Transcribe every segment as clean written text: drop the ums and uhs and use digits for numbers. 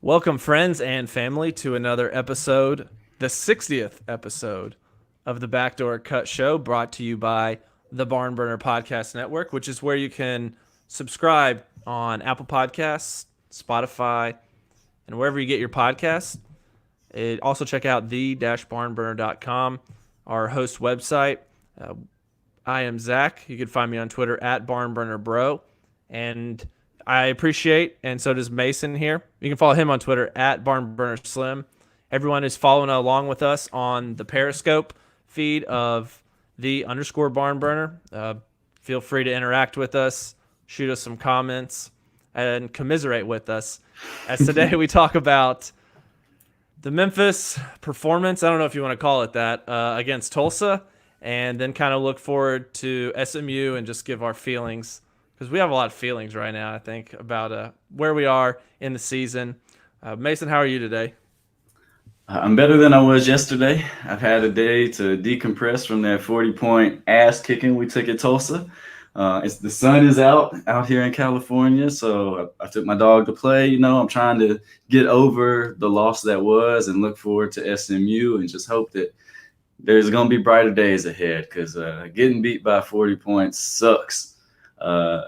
Welcome, friends and family, to another episode, the 60th episode of the Backdoor Cut Show, brought to you by the Barn Burner Podcast Network, which is where you can subscribe on Apple Podcasts, Spotify, and wherever you get your podcasts. Also, check out the-barnburner.com, our host website. I am Zach. You can find me on Twitter at BarnBurnerBro, and I appreciate, and so does Mason here. You can follow him on Twitter at BarnBurnerSlim. Everyone is following along with us on the Periscope feed of the_BarnBurner. Feel free to interact with us, shoot us some comments, and commiserate with us. As today we talk about the Memphis performance, I don't know if you want to call it that, against Tulsa, and then kind of look forward to SMU and just give our feelings, because we have a lot of feelings right now, I think, about where we are in the season. Mason, how are you today? I'm better than I was yesterday. I've had a day to decompress from that 40-point ass kicking we took at Tulsa. The sun is out here in California, so I took my dog to play. I'm trying to get over the loss that was and look forward to SMU and just hope that there's going to be brighter days ahead, because getting beat by 40 points sucks,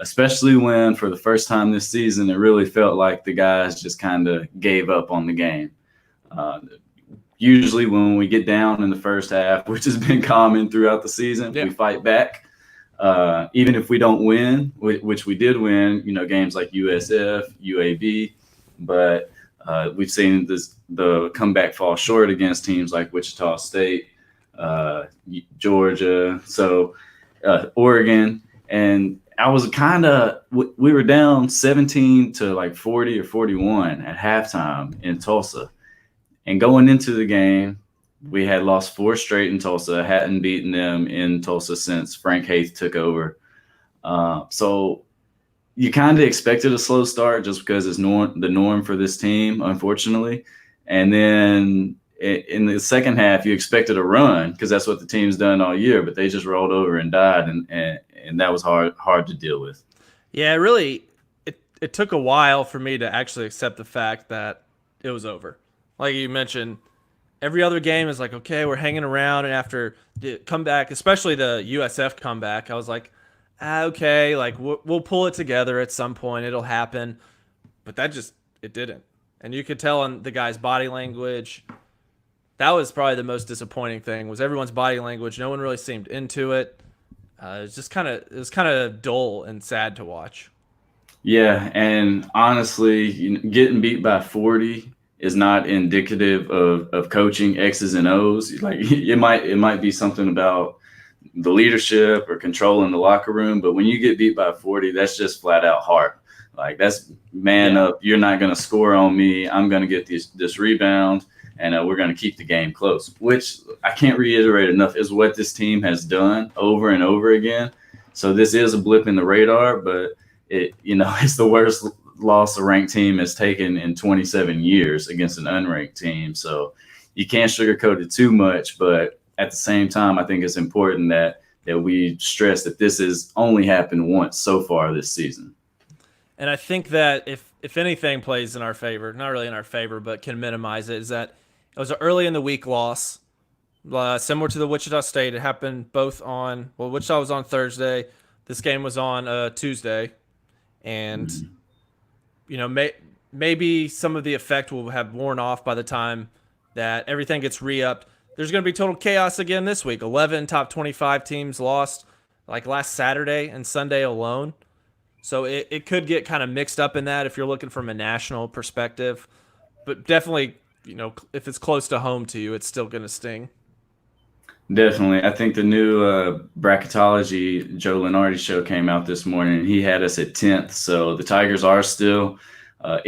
especially when for the first time this season it really felt like the guys just kind of gave up on the game. Usually when we get down in the first half, which has been common throughout the season, we fight back. Even if we don't win, which we did win, games like USF, UAB, but we've seen the comeback fall short against teams like Wichita State, Georgia, Oregon. And we were down 17 to like 40 or 41 at halftime in Tulsa. And going into the game, we had lost 4 straight in Tulsa, hadn't beaten them in Tulsa since Frank Haith took over. So you kind of expected a slow start just because it's the norm for this team, unfortunately. And then in the second half, you expected a run because that's what the team's done all year, but they just rolled over and died, and that was hard to deal with. Yeah, it took a while for me to actually accept the fact that it was over. Like you mentioned, every other game is like, okay, we're hanging around, and after the comeback, especially the USF comeback, I was like, okay, like we'll pull it together at some point, it'll happen. But it didn't. And you could tell on the guy's body language. That was probably the most disappointing thing, was everyone's body language. No one really seemed into it. It was kind of dull and sad to watch. Yeah, and honestly, getting beat by 40 is not indicative of coaching X's and O's. Like it might be something about the leadership or controlling the locker room, but when you get beat by 40, that's just flat out heart. Like that's man up. You're not going to score on me. I'm going to get this rebound, and we're going to keep the game close, which I can't reiterate enough is what this team has done over and over again. So this is a blip in the radar, but it's the worst loss a ranked team has taken in 27 years against an unranked team. So you can't sugarcoat it too much, but at the same time, I think it's important that we stress that this has only happened once so far this season. And I think that if anything plays in our favor, not really in our favor, but can minimize it, is that it was an early in the week loss, similar to the Wichita State. It happened both Wichita was on Thursday. This game was on Tuesday. And maybe some of the effect will have worn off by the time that everything gets re-upped. There's going to be total chaos again this week. 11 top 25 teams lost like last Saturday and Sunday alone. So it could get kind of mixed up in that if you're looking from a national perspective. But definitely, if it's close to home to you, it's still going to sting. Definitely. I think the new bracketology Joe Lenardi show came out this morning. He had us at 10th. So the Tigers are still I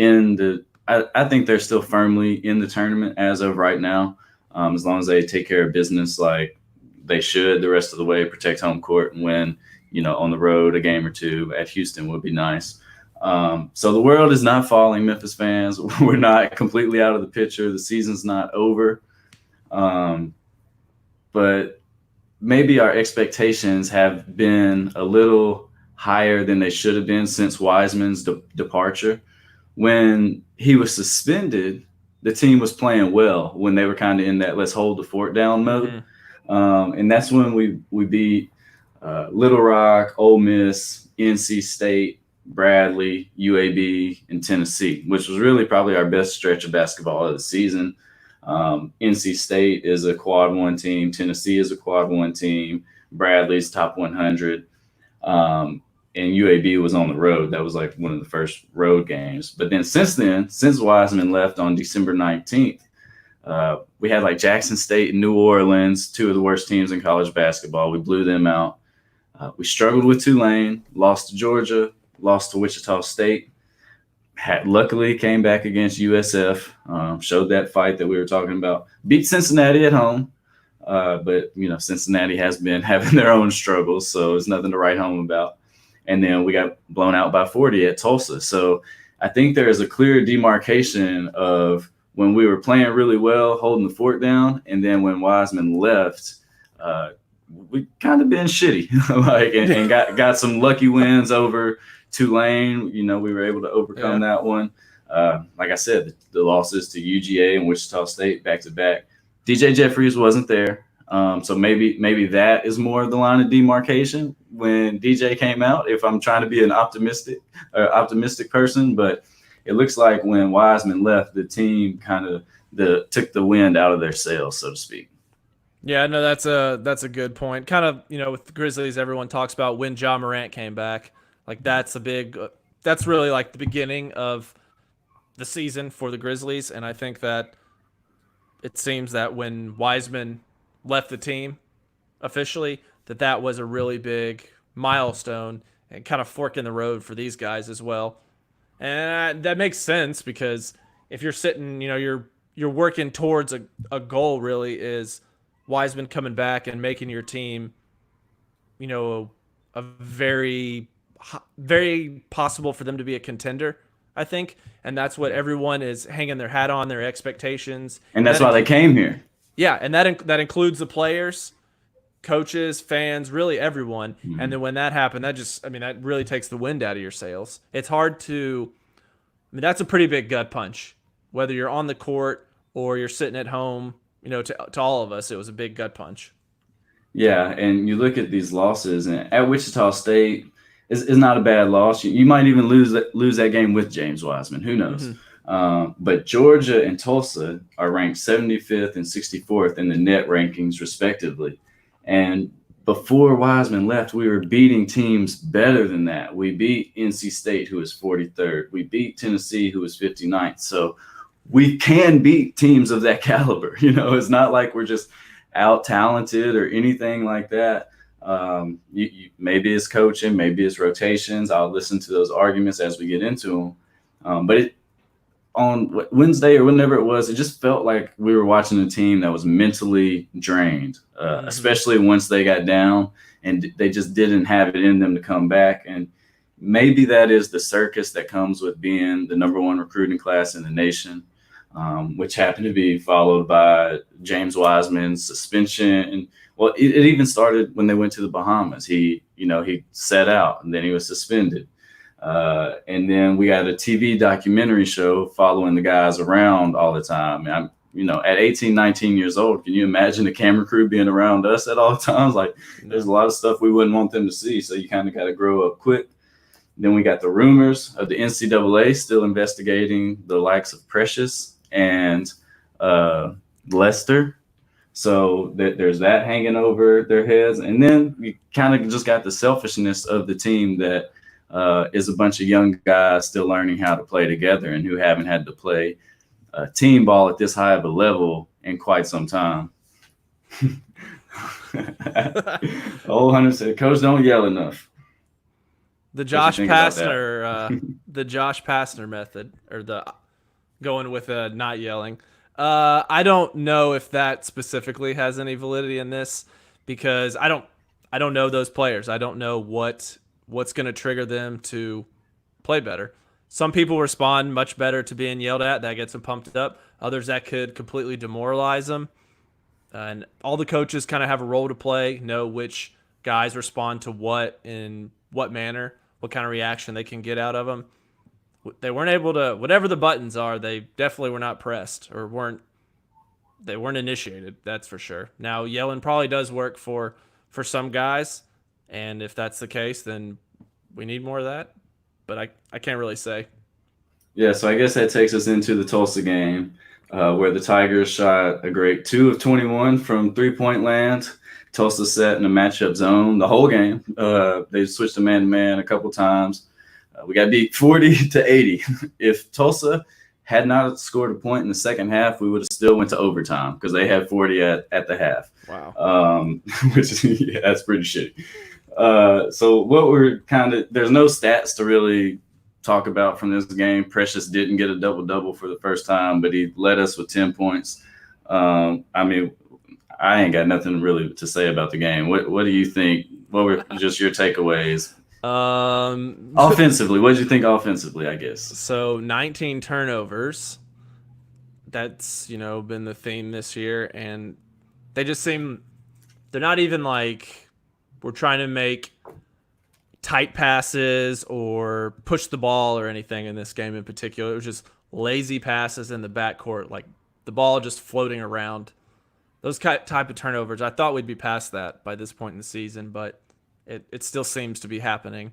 think they're still firmly in the tournament as of right now, as long as they take care of business like they should the rest of the way, protect home court, and win, on the road a game or two at Houston would be nice. So the world is not falling, Memphis fans. We're not completely out of the picture. The season's not over. But maybe our expectations have been a little higher than they should have been since Wiseman's departure. when he was suspended, the team was playing well when they were kind of in that let's hold the fort down mode. And that's when we beat Little Rock, Ole Miss, NC State, Bradley, UAB, and Tennessee, which was really probably our best stretch of basketball of the season. NC State is a quad one team. Tennessee is a quad one team. Bradley's top 100. And UAB was on the road. That was like one of the first road games. But then since Wiseman left on December 19th, we had like Jackson State and New Orleans, two of the worst teams in college basketball. We blew them out. We struggled with Tulane, lost to Georgia, lost to Wichita State. Luckily came back against USF, showed that fight that we were talking about. Beat Cincinnati at home, but Cincinnati has been having their own struggles, so it's nothing to write home about. And then we got blown out by 40 at Tulsa. So I think there is a clear demarcation of when we were playing really well, holding the fort down, and then when Wiseman left, we kind of been shitty, and got some lucky wins over Tulane. We were able to overcome that one. Like I said, the losses to UGA and Wichita State back to back. DJ Jeffries wasn't there. So maybe that is more of the line of demarcation when DJ came out, if I'm trying to be an optimistic person. But it looks like when Wiseman left, the team kind of took the wind out of their sails, so to speak. Yeah, no, that's a good point. Kind of, with the Grizzlies, everyone talks about when Ja Morant came back. Like that's really like the beginning of the season for the Grizzlies. And I think that it seems that when Wiseman left the team officially, that was a really big milestone and kind of fork in the road for these guys as well. And that makes sense because if you're sitting, you're working towards a goal really is Wiseman coming back and making your team, a very, very possible for them to be a contender, I think. And that's what everyone is hanging their hat on, their expectations. And that's why they came here. Yeah, and that includes the players, coaches, fans, really everyone. Mm-hmm. And then when that happened, that really takes the wind out of your sails. It's hard to, that's a pretty big gut punch. Whether you're on the court or you're sitting at home, to all of us, it was a big gut punch. Yeah, and you look at these losses, and at Wichita State is not a bad loss. You might even lose that game with James Wiseman. Who knows? Mm-hmm. But Georgia and Tulsa are ranked 75th and 64th in the net rankings, respectively. And before Wiseman left, we were beating teams better than that. We beat NC State, who was 43rd. We beat Tennessee, who was 59th. So we can beat teams of that caliber. It's not like we're just out talented or anything like that. Maybe it's coaching, maybe it's rotations. I'll listen to those arguments as we get into them. But on Wednesday or whenever it was, it just felt like we were watching a team that was mentally drained, especially once they got down and they just didn't have it in them to come back. And maybe that is the circus that comes with being the number one recruiting class in the nation, which happened to be followed by James Wiseman's suspension. And well, it even started when they went to the Bahamas. He sat out and then he was suspended. And then we got a TV documentary show following the guys around all the time. And at 18, 19 years old, can you imagine the camera crew being around us at all times? Like there's a lot of stuff we wouldn't want them to see. So you kind of got to grow up quick. Then we got the rumors of the NCAA still investigating the likes of Precious and Lester. So there's that hanging over their heads. And then we kind of just got the selfishness of the team that is a bunch of young guys still learning how to play together and who haven't had to play team ball at this high of a level in quite some time. Old Hunter said, "Coach, don't yell enough." The Josh Pastner method, or the going with not yelling. I don't know if that specifically has any validity in this because I don't know those players. I don't know what's going to trigger them to play better. Some people respond much better to being yelled at. That gets them pumped up. Others, that could completely demoralize them. And all the coaches kind of have a role to play, know which guys respond to what in what manner, what kind of reaction they can get out of them. they weren't able to, whatever the buttons are, they definitely were not pressed or they weren't initiated. That's for sure. Now yelling probably does work for some guys, and if that's the case, then we need more of that. But I can't really say. Yeah, so I guess that takes us into the Tulsa game, where the Tigers shot a great 2 of 21 from 3-point land. Tulsa set in a matchup zone the whole game. They switched to man-to-man a couple times. We got beat 40-80. If Tulsa had not scored a point in the second half, we would have still went to overtime because they had 40 at the half. Wow. Which is, yeah, that's pretty shitty. So what we're there's no stats to really talk about from this game. Precious didn't get a double-double for the first time, but he led us with 10 points. I mean, I ain't got nothing really to say about the game. What do you think? What were just your takeaways? Offensively, what did you think offensively, I guess? So 19 turnovers. That's, been the theme this year. And they just seem, they're not even like we're trying to make tight passes or push the ball or anything in this game in particular. It was just lazy passes in the backcourt, like the ball just floating around. Those type of turnovers, I thought we'd be past that by this point in the season, but it still seems to be happening.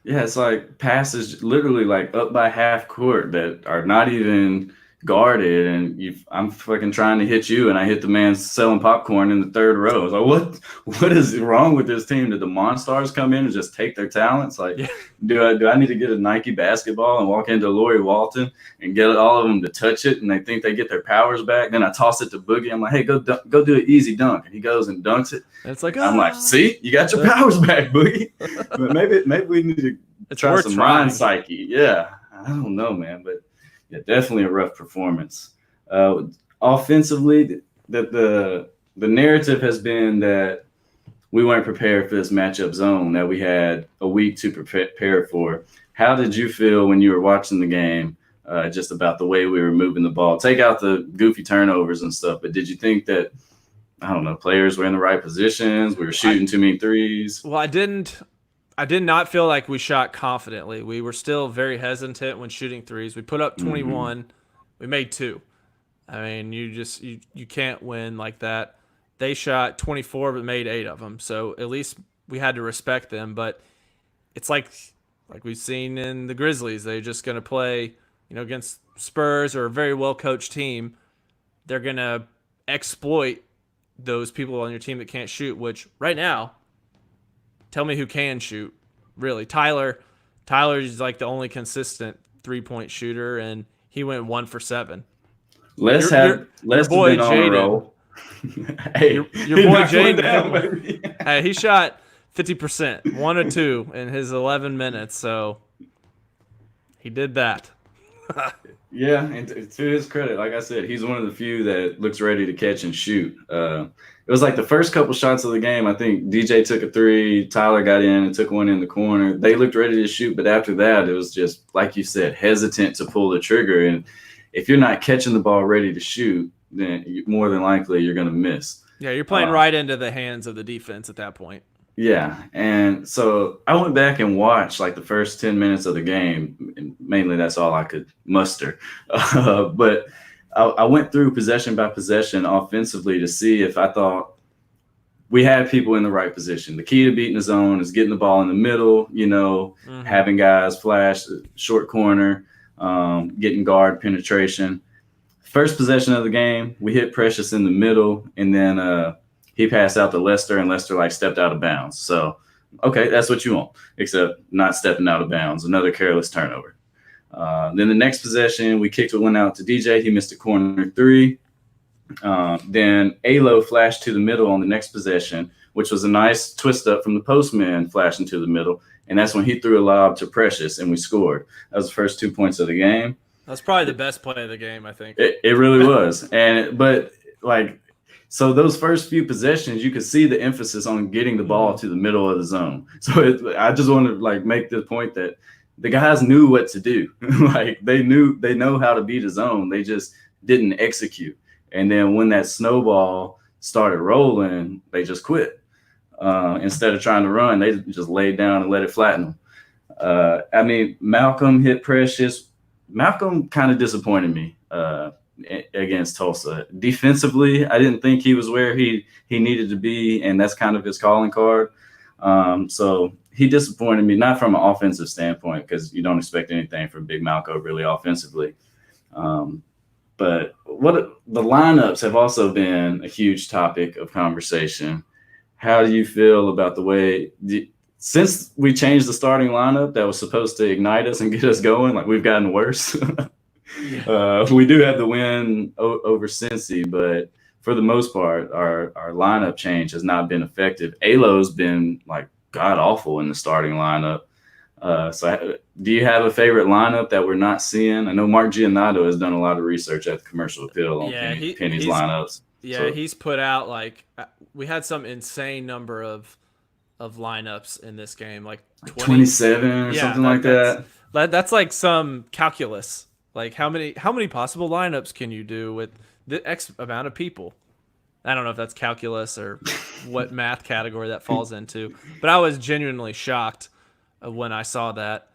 Yeah, it's like passes literally like up by half court that are not even guarded, and I'm fucking trying to hit you, and I hit the man selling popcorn in the third row. It's like, what is wrong with this team? Did the Monstars come in and just take their talents? Like, yeah. Do I need to get a Nike basketball and walk into Laurie Walton and get all of them to touch it, and they think they get their powers back? Then I toss it to Boogie. I'm like, hey, go do an easy dunk, and he goes and dunks it. And it's like, I'm like, see, you got your powers back, Boogie. But maybe we need to try some mind psyche. Yeah, I don't know, man, but. Yeah, definitely a rough performance. Offensively, the narrative has been that we weren't prepared for this matchup zone that we had a week to prepare for. How did you feel when you were watching the game, just about the way we were moving the ball? Take out the goofy turnovers and stuff, but did you think that, I don't know, players were in the right positions? We were shooting too many threes? Well, I did not feel like we shot confidently. We were still very hesitant when shooting threes. We put up 21. Mm-hmm. We made 2. I mean, you can't win like that. They shot 24 but made 8 of them. So at least we had to respect them. But it's like we've seen in the Grizzlies. They're just going to play, against Spurs or a very well-coached team. They're going to exploit those people on your team that can't shoot, which right now, tell me who can shoot, really. Tyler is like the only consistent 3-point shooter, and he went 1 for 7. Your boy Jaden. Hey, your boy Jaden. Hey, he shot 50%, 1 or 2 in his 11 minutes, so he did that. Yeah, and to his credit, like I said, he's one of the few that looks ready to catch and shoot. It was like the first couple shots of the game, I think DJ took a 3, Tyler got in and took one in the corner. They looked ready to shoot, but after that, it was just, like you said, hesitant to pull the trigger. And if you're not catching the ball ready to shoot, then more than likely you're going to miss. Yeah, you're playing right into the hands of the defense at that point. Yeah, and so I went back and watched like the first 10 minutes of the game, and mainly that's all I could muster. But I went through possession by possession offensively to see if I thought we had people in the right position. The key to beating the zone is getting the ball in the middle, having guys flash short corner, getting guard penetration. First possession of the game, we hit Precious in the middle, and then he passed out to Lester, and Lester stepped out of bounds. So, okay, that's what you want, except not stepping out of bounds. Another careless turnover. Then the next possession, we kicked one out to DJ. He missed a corner 3. Then Alo flashed to the middle on the next possession, which was a nice twist up from the postman flashing to the middle. And that's when he threw a lob to Precious, and we scored. That was the first 2 points of the game. That's probably the best play of the game, I think. It really was. So those first few possessions, you could see the emphasis on getting the ball to the middle of the zone. So I just want to make the point that the guys knew what to do. They know how to beat a zone. They just didn't execute. And then when that snowball started rolling, they just quit. Instead of trying to run, they just laid down and let it flatten I mean, Malcolm hit Precious. Malcolm kind of disappointed me against Tulsa. Defensively, I didn't think he was where he needed to be, and that's kind of his calling card. So he disappointed me, not from an offensive standpoint, because you don't expect anything from Big Malco really offensively. But the lineups have also been a huge topic of conversation. How do you feel about the way since we changed the starting lineup that was supposed to ignite us and get us going, like we've gotten worse? We do have the win over Cincy, but for the most part, our lineup change has not been effective. Alo's been like god awful in the starting lineup. So do you have a favorite lineup that we're not seeing? I know Mark Giannotto has done a lot of research at the Commercial Appeal on Penny's lineups. Yeah, so he's put out like we had some insane number of lineups in this game, like 27 or something like that. That's like some calculus. Like how many possible lineups can you do with the X amount of people? I don't know if that's calculus or what math category that falls into, but I was genuinely shocked when I saw that.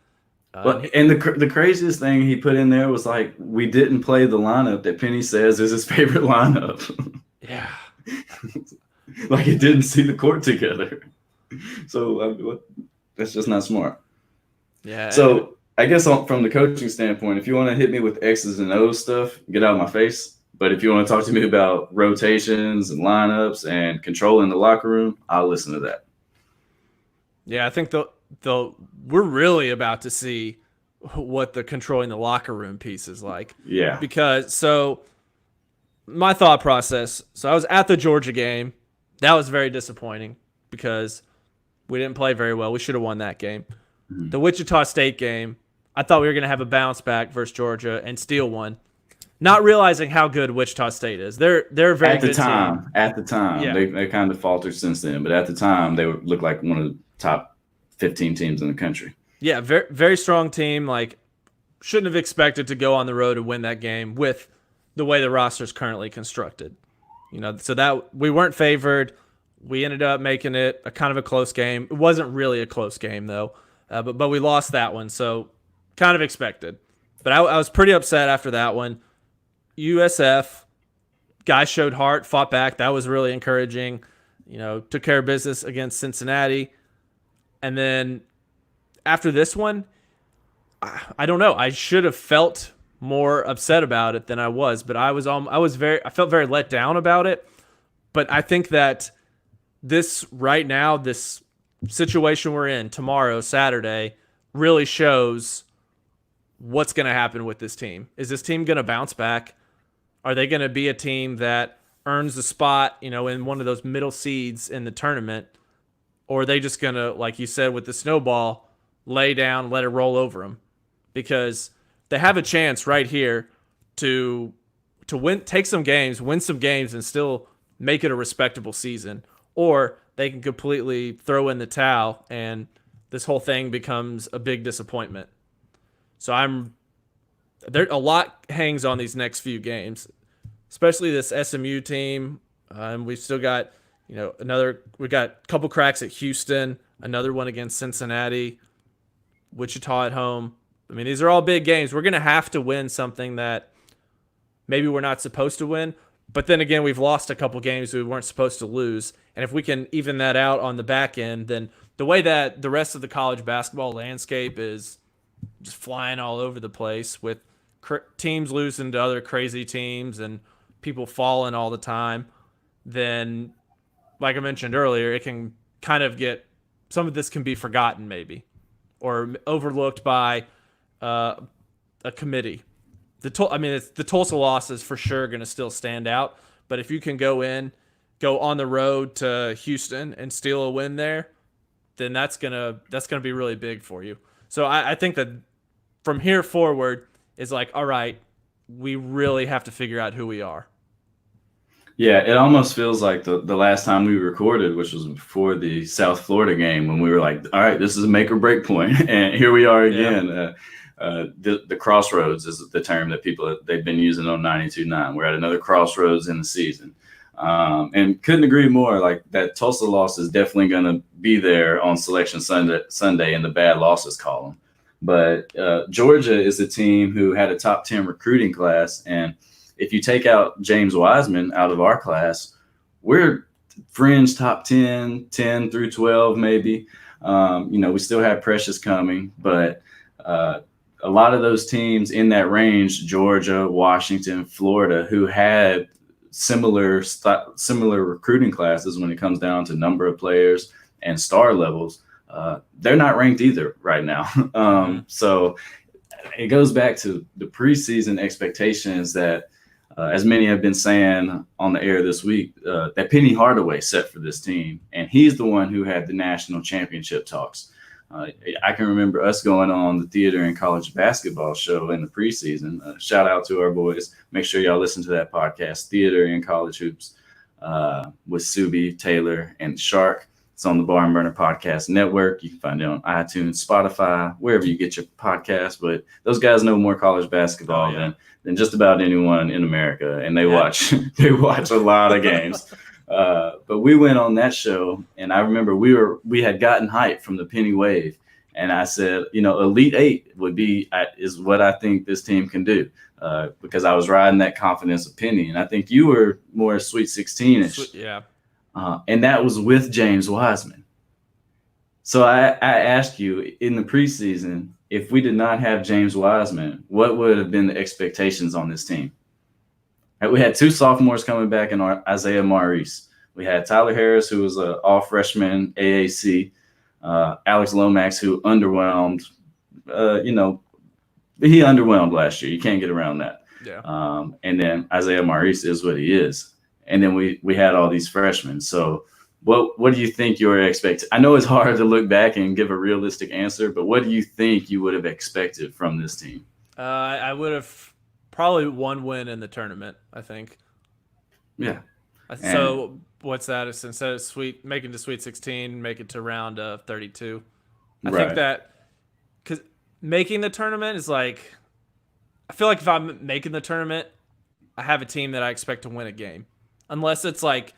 And the craziest thing he put in there was like, we didn't play the lineup that Penny says is his favorite lineup. Yeah. Like it didn't see the court together. So that's just not smart. Yeah. So I guess from the coaching standpoint, if you want to hit me with X's and O's stuff, get out of my face. But if you want to talk to me about rotations and lineups and controlling the locker room, I'll listen to that. Yeah, I think we're really about to see what the controlling the locker room piece is like. Yeah. Because my thought process, I was at the Georgia game. That was very disappointing because we didn't play very well. We should have won that game. Mm-hmm. The Wichita State game, I thought we were going to have a bounce back versus Georgia and steal one. Not realizing how good Wichita State is. They're a very good team. At the time. Yeah. They kind of faltered since then, but at the time they looked like one of the top 15 teams in the country. Yeah, very, very strong team. Like, shouldn't have expected to go on the road and win that game with the way the roster is currently constructed. So that we weren't favored. We ended up making it a kind of a close game. It wasn't really a close game though, but we lost that one, so kind of expected. But I was pretty upset after that one. USF guys showed heart, fought back. That was really encouraging. Took care of business against Cincinnati. And then after this one, I don't know. I should have felt more upset about it than I was, but I felt very let down about it. But I think that this situation we're in tomorrow, Saturday, really shows what's going to happen with this team. Is this team going to bounce back? Are they going to be a team that earns the spot, in one of those middle seeds in the tournament? Or are they just going to, like you said, with the snowball, lay down, let it roll over them? Because they have a chance right here to win, take some games, win some games, and still make it a respectable season. Or they can completely throw in the towel and this whole thing becomes a big disappointment. So a lot hangs on these next few games, especially this SMU team. And we've still got, we got a couple cracks at Houston, another one against Cincinnati, Wichita at home. I mean, these are all big games. We're going to have to win something that maybe we're not supposed to win. But then again, we've lost a couple games we weren't supposed to lose. And if we can even that out on the back end, then the way that the rest of the college basketball landscape is just flying all over the place with teams losing to other crazy teams and people falling all the time, then, like I mentioned earlier, it can kind of some of this can be forgotten maybe or overlooked by a committee. The Tulsa loss is for sure going to still stand out, but if you can go on the road to Houston and steal a win there, then that's gonna be really big for you. So I think that from here forward is like, all right, we really have to figure out who we are. Yeah, it almost feels like the last time we recorded, which was before the South Florida game, when we were like, all right, this is a make or break point, and here we are again. Yeah. The crossroads is the term that they've been using on 92.9. We're at another crossroads in the season. And couldn't agree more. Like that Tulsa loss is definitely going to be there on Selection Sunday in the bad losses column. But Georgia is a team who had a top 10 recruiting class. And if you take out James Wiseman out of our class, we're fringe top 10, 10 through 12 maybe. We still have Precious coming, but a lot of those teams in that range, Georgia, Washington, Florida, who had similar recruiting classes when it comes down to number of players and star levels, they're not ranked either right now. So it goes back to the preseason expectations that, as many have been saying on the air this week, that Penny Hardaway set for this team. And he's the one who had the national championship talks. I can remember us going on the Theater and College Basketball show in the preseason. Shout out to our boys. Make sure y'all listen to that podcast, Theater and College Hoops, with Subi, Taylor, and Shark. It's on the Barn Burner Podcast Network. You can find it on iTunes, Spotify, wherever you get your podcast. But those guys know more college basketball than just about anyone in America, and they watch a lot of games. But we went on that show, and I remember we had gotten hype from the Penny Wave, and I said, Elite Eight is what I think this team can do, because I was riding that confidence of Penny, and I think you were more Sweet 16ish, and that was with James Wiseman. So I asked you in the preseason, if we did not have James Wiseman, what would have been the expectations on this team? We had two sophomores coming back in Isaiah Maurice. We had Tyler Harris, who was an all-freshman AAC. Alex Lomax, who underwhelmed. He underwhelmed last year. You can't get around that. Yeah. And then Isaiah Maurice is what he is. And then we had all these freshmen. So what do you think your expectations? I know it's hard to look back and give a realistic answer, but what do you think you would have expected from this team? I would have probably one win in the tournament, I think. Yeah. So what's that? It's instead of making to Sweet 16, make it to round of 32. I think that because making the tournament is like, I feel like if I'm making the tournament, I have a team that I expect to win a game. Unless it's like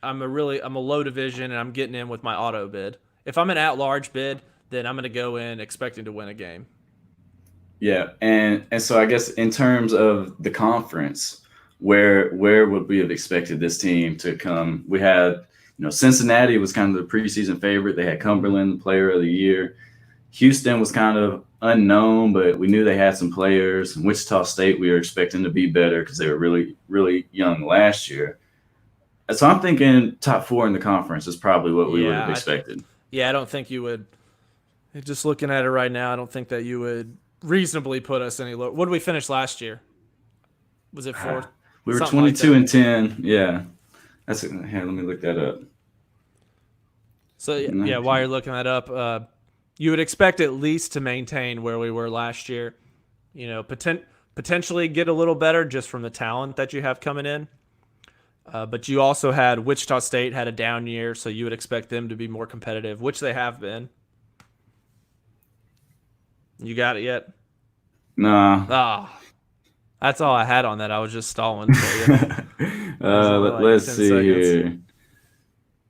I'm a low division and I'm getting in with my auto bid. If I'm an at-large bid, then I'm going to go in expecting to win a game. Yeah, and so I guess in terms of the conference, where would we have expected this team to come? We had, Cincinnati was kind of the preseason favorite. They had Cumberland, Player of the Year. Houston was kind of unknown, but we knew they had some players. And Wichita State, we were expecting to be better because they were really, really young last year. So I'm thinking top 4 in the conference is probably what we would have expected. I don't think you would. Just looking at it right now, I don't think that you would reasonably put us any lower. What did we finish last year? Was it 4th? We were 22 and 10. Yeah. Here, let me look that up. So, yeah, while you're looking that up, you would expect at least to maintain where we were last year. Potentially get a little better just from the talent that you have coming in. But you also had Wichita State had a down year, so you would expect them to be more competitive, which they have been. You got it yet? Nah. That's all I had on that. I was just stalling for you. Let's see here.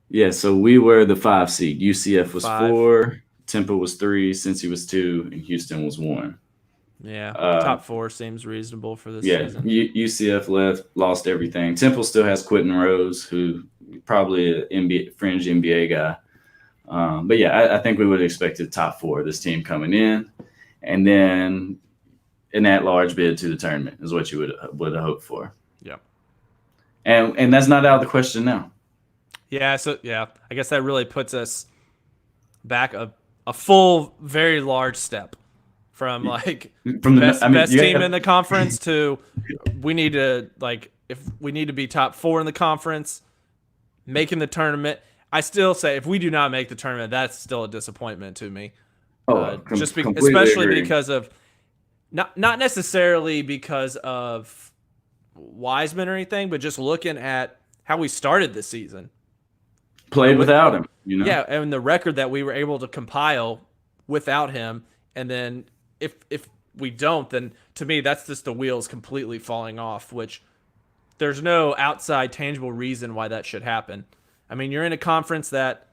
Yeah, so we were the 5 seed. UCF was 4, Temple was 3, Cincy was 2, and Houston was 1. Yeah, top 4 seems reasonable for this season. UCF lost everything. Temple still has Quentin Rose, who probably a fringe NBA guy. But yeah, I think we would have expected top 4, this team coming in, and then an at-large bid to the tournament is what you would have hoped for. Yeah, and that's not out of the question now. Yeah, so I guess that really puts us back a full, very large step. From the best team in the conference to we need to if we need to be top 4 in the conference, making the tournament. I still say if we do not make the tournament, that's still a disappointment to me. Especially agree. Because of not necessarily because of Wiseman or anything, but just looking at how we started the season. Played without him, Yeah, and the record that we were able to compile without him, and then. If we don't, then to me that's just the wheels completely falling off, which there's no outside tangible reason why that should happen. I mean, you're in a conference that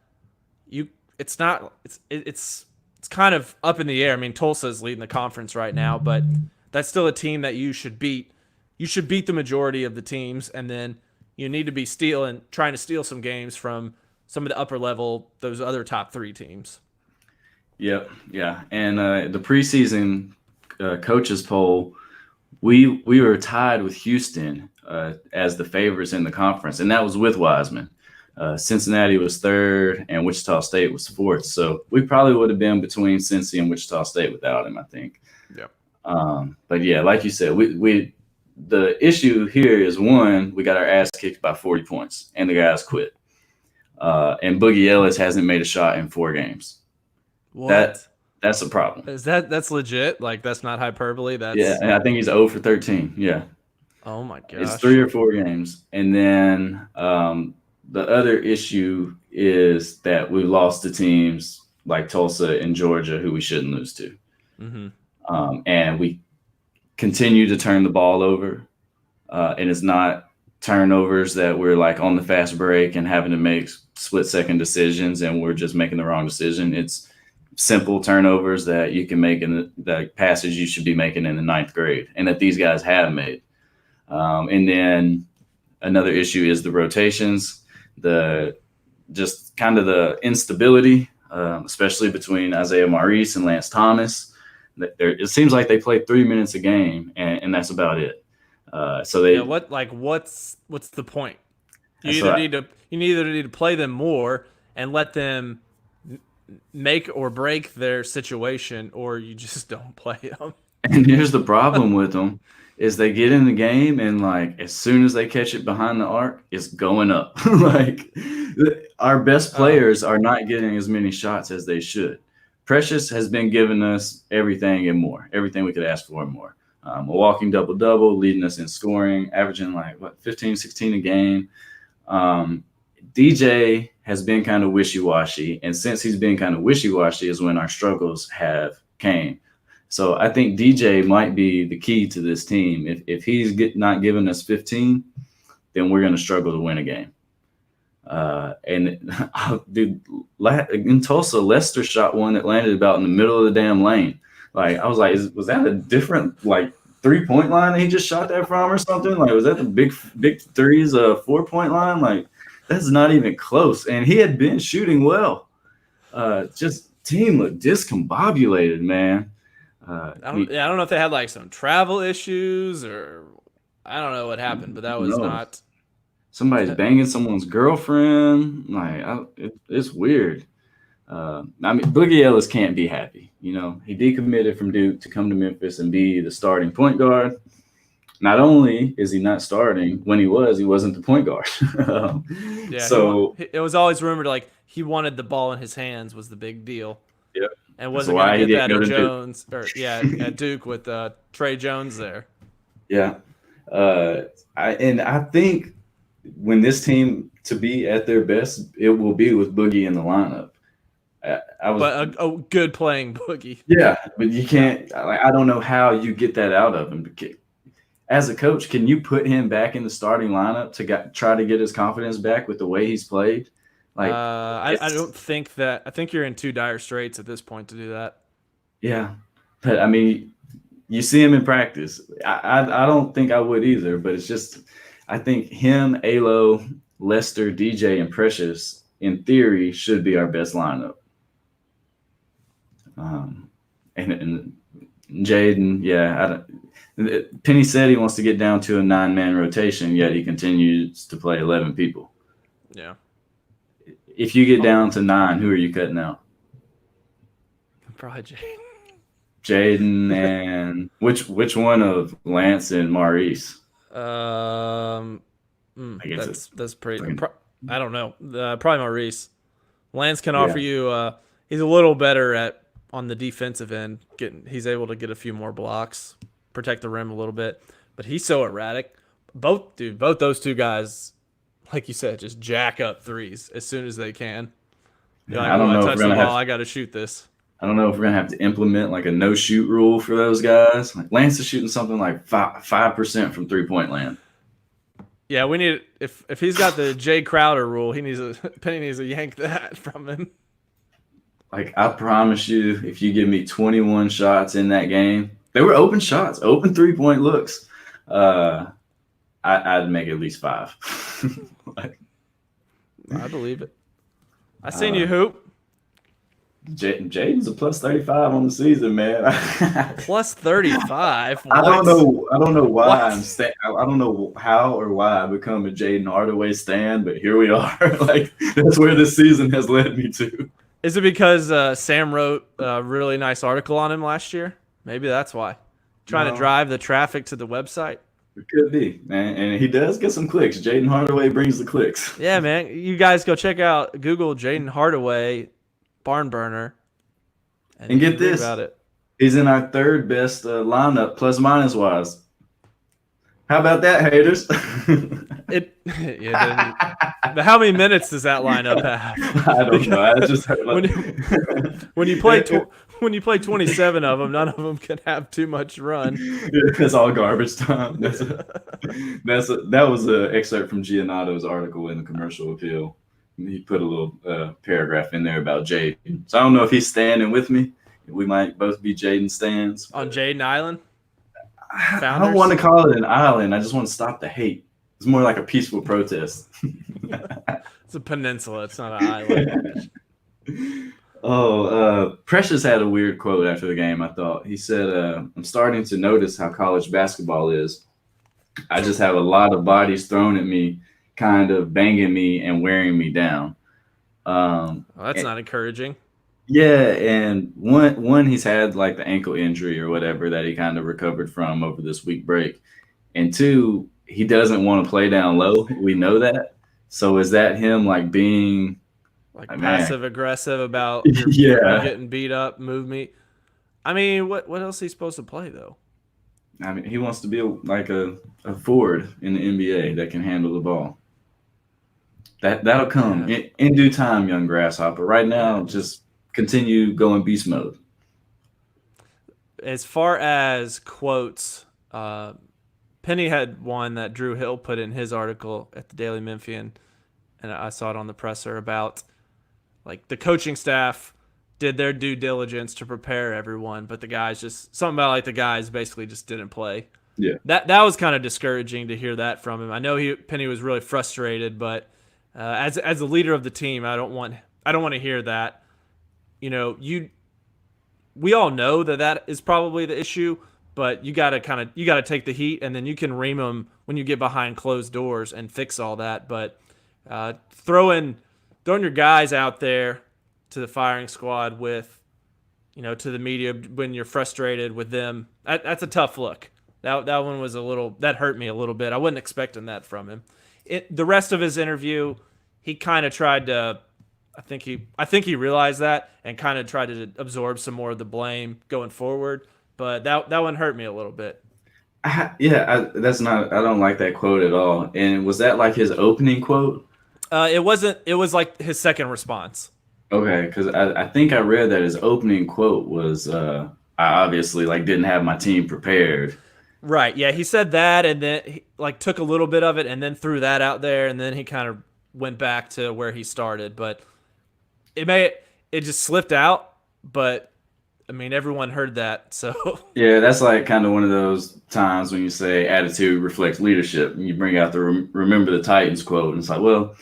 it's not it's kind of up in the air. I mean, Tulsa's leading the conference right now, but that's still a team that you should beat. You should beat the majority of the teams, and then you need to be trying to steal some games from some of the upper level, those other top 3 teams. Yep, yeah, and the preseason coaches poll, we were tied with Houston as the favorites in the conference, and that was with Wiseman. Cincinnati was 3rd, and Wichita State was 4th. So we probably would have been between Cincy and Wichita State without him, I think. Yep. But yeah, like you said, we the issue here is, one, we got our ass kicked by 40 points, and the guys quit. And Boogie Ellis hasn't made a shot in 4 games. What? That's a problem. That's legit? Like, that's not hyperbole? Yeah, and I think he's 0 for 13. Yeah. Oh my gosh. It's 3 or 4 games. And then the other issue is that we lost to teams like Tulsa and Georgia who we shouldn't lose to. Mm-hmm. And we continue to turn the ball over. And it's not turnovers that we're like on the fast break and having to make split-second decisions and we're just making the wrong decision. It's simple turnovers that you can make in the passes you should be making in the 9th grade and that these guys have made. And then another issue is the rotations, just kind of the instability, especially between Isaiah Maurice and Lance Thomas. It seems like they play 3 minutes a game, and that's about it. So they what's the point? You either need to play them more and let them make or break their situation, or you just don't play them. And here's the problem with them. Is they get in the game and like as soon as they catch it behind the arc, it's going up. Like our best players are not getting as many shots as they should. Precious has been giving us everything and more, everything we could ask for and more. A walking double-double, leading us in scoring, averaging 15, 16 a game. DJ has been kind of wishy-washy, and since he's been kind of wishy-washy is when our struggles have came. So I think DJ might be the key to this team. If he's not giving us 15, then we're going to struggle to win a game. Dude, in Tulsa, Lester shot one that landed about in the middle of the damn lane. Like I was like, was that a different 3-point line that he just shot that from or something? Like was that the big threes 4-point line? Like that's not even close. And he had been shooting well. Just team looked discombobulated, man. I don't know if they had some travel issues or I don't know what happened, but that was not. Somebody's banging someone's girlfriend. It's weird. Boogie Ellis can't be happy. He decommitted from Duke to come to Memphis and be the starting point guard. Not only is he not starting, when he wasn't the point guard. So it was always rumored he wanted the ball in his hands was the big deal. Yep. And wasn't going to get that at Jones at Duke with Trey Jones there. Yeah. I think when this team to be at their best, it will be with Boogie in the lineup. But a good playing Boogie. Yeah, but you can't. I don't know how you get that out of him. As a coach, can you put him back in the starting lineup to try to get his confidence back with the way he's played? I don't think that. I think you're in too dire straits at this point to do that. Yeah, but you see him in practice. I don't think I would either. But it's just, I think him, Alo, Lester, DJ, and Precious, in theory, should be our best lineup. And Jaden, yeah. Penny said he wants to get down to a 9-man rotation, yet he continues to play 11 people. Yeah. If you get down to 9, who are you cutting out? Probably Jaden. Jaden and which one of Lance and Maurice? That's pretty. I don't know. Probably Maurice. Lance can offer you. He's a little better on the defensive end. He's able to get a few more blocks, protect the rim a little bit, but he's so erratic. Both those two guys, like you said, just jack up threes as soon as they can. I don't know if we're gonna I got to shoot this. I don't know if we're gonna have to implement a no shoot rule for those guys. Lance is shooting something like 5% from 3-point land. Yeah, we need if he's got the Jay Crowder rule, Penny needs to yank that from him. Like, I promise you, if you give me 21 shots in that game, they were open shots, open 3-point looks. I'd make at least 5. Like, I believe it. I seen you hoop. Jaden's a plus 35 on the season, man. Plus 35. I don't know why What? I don't know how or why I become a Jaden Hardaway stan, but here we are. Like, that's where this season has led me to. Is it because Sam wrote a really nice article on him last year? Maybe that's why. Trying to drive the traffic to the website. It could be, man. And he does get some clicks. Jaden Hardaway brings the clicks. Yeah, man. You guys go check out Google Jaden Hardaway barn burner. And get this. About it. He's in our third best lineup, plus minus wise. How about that, haters? How many minutes does that lineup have? I don't know. I just heard when you play 27 of them, none of them can have too much run. It's all garbage time. That was an excerpt from Giannato's article in the Commercial Appeal. He put a little paragraph in there about Jaden. So I don't know if he's standing with me. We might both be Jaden stands. On Jaden Island? I don't want to call it an island. I just want to stop the hate. It's more like a peaceful protest. It's a peninsula. It's not an island. Precious had a weird quote after the game, I thought. He said, I'm starting to notice how college basketball is. I just have a lot of bodies thrown at me, kind of banging me and wearing me down. Well, that's not encouraging. Yeah, and one he's had like the ankle injury or whatever that he kind of recovered from over this week break. And 2, he doesn't want to play down low. We know that. So is that him like being like passive aggressive about you're getting beat up, move me? I mean, what else is he supposed to play though? I mean, he wants to be like a forward in the NBA that can handle the ball. That'll come in due time, young grasshopper. Right now, just continue going beast mode. As far as quotes, Penny had one that Drew Hill put in his article at the Daily Memphian, and I saw it on the presser about like the coaching staff did their due diligence to prepare everyone, but the guys the guys basically just didn't play. Yeah, that was kind of discouraging to hear that from him. I know Penny was really frustrated, but as a leader of the team, I don't want to hear that. You know, we all know that is probably the issue, but you got to take the heat, and then you can ream them when you get behind closed doors and fix all that. But throwing your guys out there to the firing squad with, to the media when you're frustrated with them, that's a tough look. That one was that hurt me a little bit. I wasn't expecting that from him. The rest of his interview, he kind of tried to. I think he realized that and kind of tried to absorb some more of the blame going forward. But that one hurt me a little bit. I don't like that quote at all. And was that like his opening quote? It wasn't. It was like his second response. Okay, because I think I read that his opening quote was, I obviously didn't have my team prepared. Right. Yeah, he said that, and then he took a little bit of it, and then threw that out there, and then he kind of went back to where he started. But it just slipped out. But I mean, everyone heard that, so yeah, that's kind of one of those times when you say attitude reflects leadership, and you bring out the "Remember the Titans" quote, and it's like, well,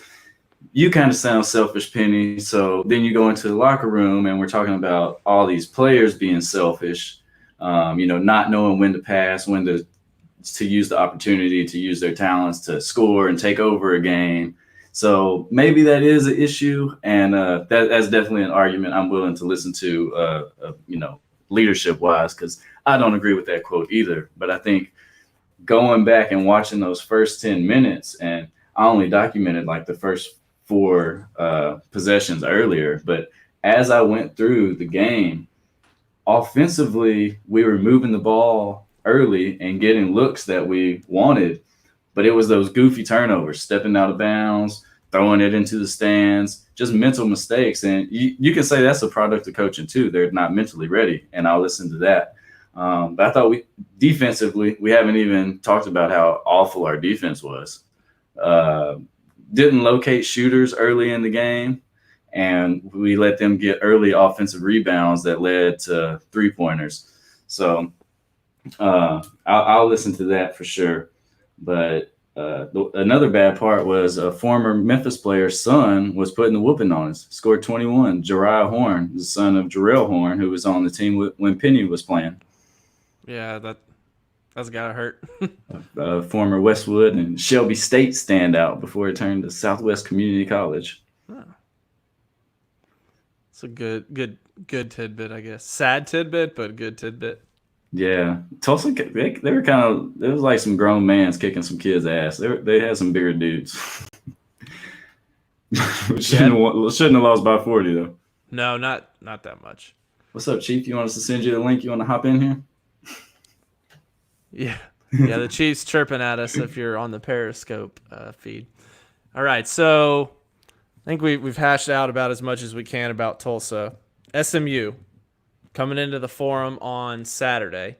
you kind of sound selfish, Penny. So then you go into the locker room, and we're talking about all these players being selfish, not knowing when to pass, when to use the opportunity to use their talents to score and take over a game. So maybe that is an issue, and that's definitely an argument I'm willing to listen to, leadership-wise, because I don't agree with that quote either. But I think going back and watching those first 10 minutes, and I only documented the first 4 possessions earlier, but as I went through the game, offensively, we were moving the ball early and getting looks that we wanted, but it was those goofy turnovers, stepping out of bounds, throwing it into the stands, just mental mistakes. And you can say that's a product of coaching too. They're not mentally ready, and I'll listen to that. But I thought defensively, we haven't even talked about how awful our defense was. Didn't locate shooters early in the game, and we let them get early offensive rebounds that led to 3-pointers. So I'll listen to that for sure. But another bad part was a former Memphis player's son was putting the whooping on us. Scored 21. Jariah Horn, the son of Jarrell Horn, who was on the team when Penny was playing. Yeah, that's gotta hurt. Former Westwood and Shelby State standout before he turned to Southwest Community College. Oh. It's a good tidbit, I guess. Sad tidbit, but good tidbit. Yeah, Tulsa. They were kind of. It was like some grown mans kicking some kids' ass. They had some bigger dudes. shouldn't have lost by 40 though. No, not that much. What's up, Chief? You want us to send you the link? You want to hop in here? Yeah. The Chiefs chirping at us if you're on the Periscope feed. All right, so I think we've hashed out about as much as we can about Tulsa. SMU. Coming into the Forum on Saturday.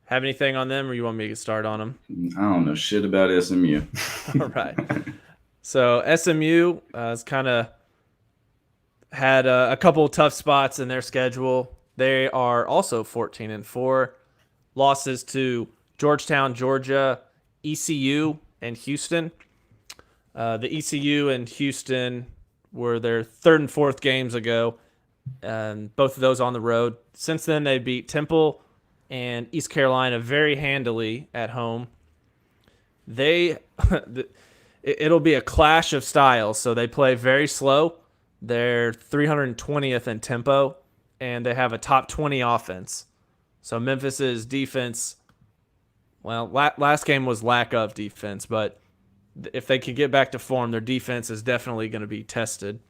Have anything on them, or you want me to get started on them? I don't know shit about SMU. All right. So SMU has kind of had a couple of tough spots in their schedule. They are also 14-4. Losses to Georgetown, Georgia, ECU, and Houston. The ECU and Houston were their third and fourth games ago. And both of those on the road. Since then, they beat Temple and East Carolina very handily at home. It'll be a clash of styles, so they play very slow. They're 320th in tempo, and they have a top 20 offense. So Memphis's defense, well, last game was lack of defense, but if they can get back to form, their defense is definitely going to be tested.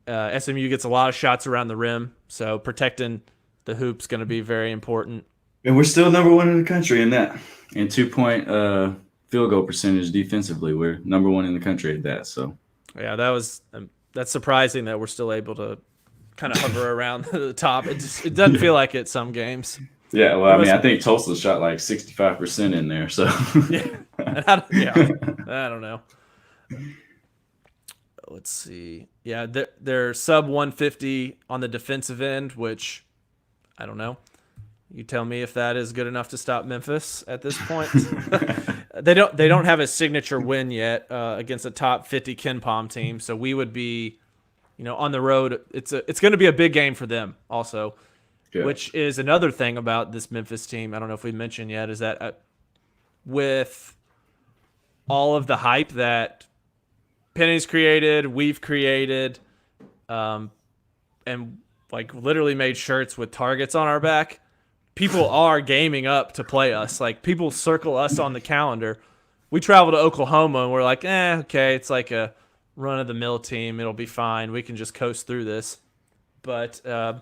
SMU gets a lot of shots around the rim, so protecting the hoop's going to be very important. And we're still number one in the country in that. And 2-point field goal percentage defensively, we're number one in the country at that. So yeah, that's surprising that we're still able to kind of hover around the top. It doesn't feel like it some games. Yeah, well, I think Tulsa shot like 65% in there. So I don't know. Let's see. Yeah, they're sub 150 on the defensive end, which I don't know. You tell me if that is good enough to stop Memphis at this point. They don't have a signature win yet against a top 50 KenPom team, so we would be, on the road. It's going to be a big game for them also, which is another thing about this Memphis team. I don't know if we mentioned yet is that with all of the hype that Penny's created, we've created, and like literally made shirts with targets on our back. People are gaming up to play us. Like people circle us on the calendar. We travel to Oklahoma and we're like, okay, it's like a run of the mill team. It'll be fine. We can just coast through this. But yeah,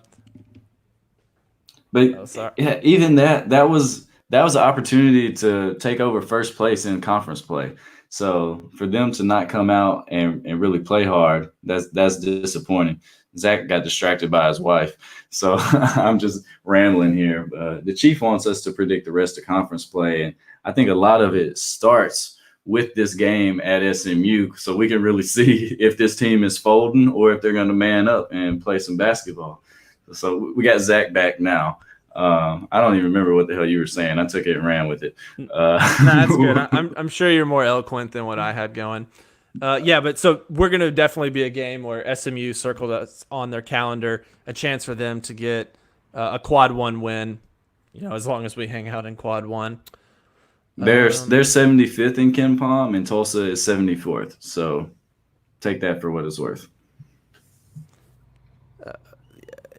even that was an opportunity to take over first place in conference play. So for them to not come out and really play hard, that's disappointing. Zach got distracted by his wife. So I'm just rambling here. The Chief wants us to predict the rest of conference play. And I think a lot of it starts with this game at SMU so we can really see if this team is folding or if they're going to man up and play some basketball. So we got Zach back now. I don't even remember what the hell you were saying. I took it and ran with it. That's good. I'm sure you're more eloquent than what I had going. But so we're going to definitely be a game where SMU circled us on their calendar, a chance for them to get a quad one win, as long as we hang out in quad one. They're 75th in KenPom and Tulsa is 74th. So take that for what it's worth.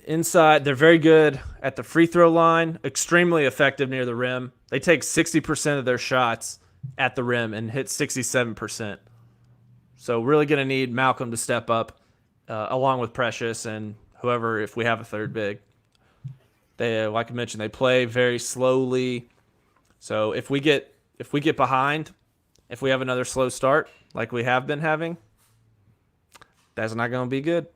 Inside, they're very good at the free throw line, extremely effective near the rim. They take 60% of their shots at the rim and hit 67%. So really going to need Malcolm to step up along with Precious and whoever if we have a third big. They, like I mentioned, they play very slowly. So if we get behind, if we have another slow start like we have been having, that's not going to be good.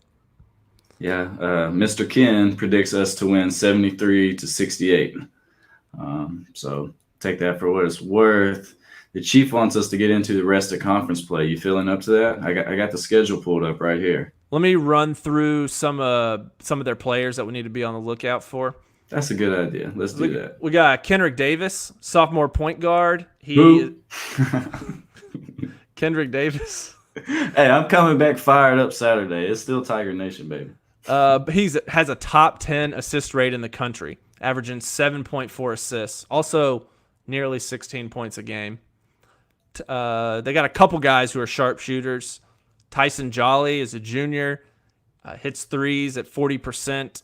Yeah, Mr. Ken predicts us to win 73-68. So take that for what it's worth. the Chief wants us to get into the rest of conference play. You feeling up to that? I got the schedule pulled up right here. Let me run through some of their players that we need to be on the lookout for. That's a good idea. Let's do that. We got Kendrick Davis, sophomore point guard. Kendrick Davis. Hey, I'm coming back fired up Saturday. It's still Tiger Nation, baby. He has a top 10 assist rate in the country, averaging 7.4 assists. Also, nearly 16 points a game. They got a couple guys who are sharpshooters. Tyson Jolly is a junior, hits threes at 40%.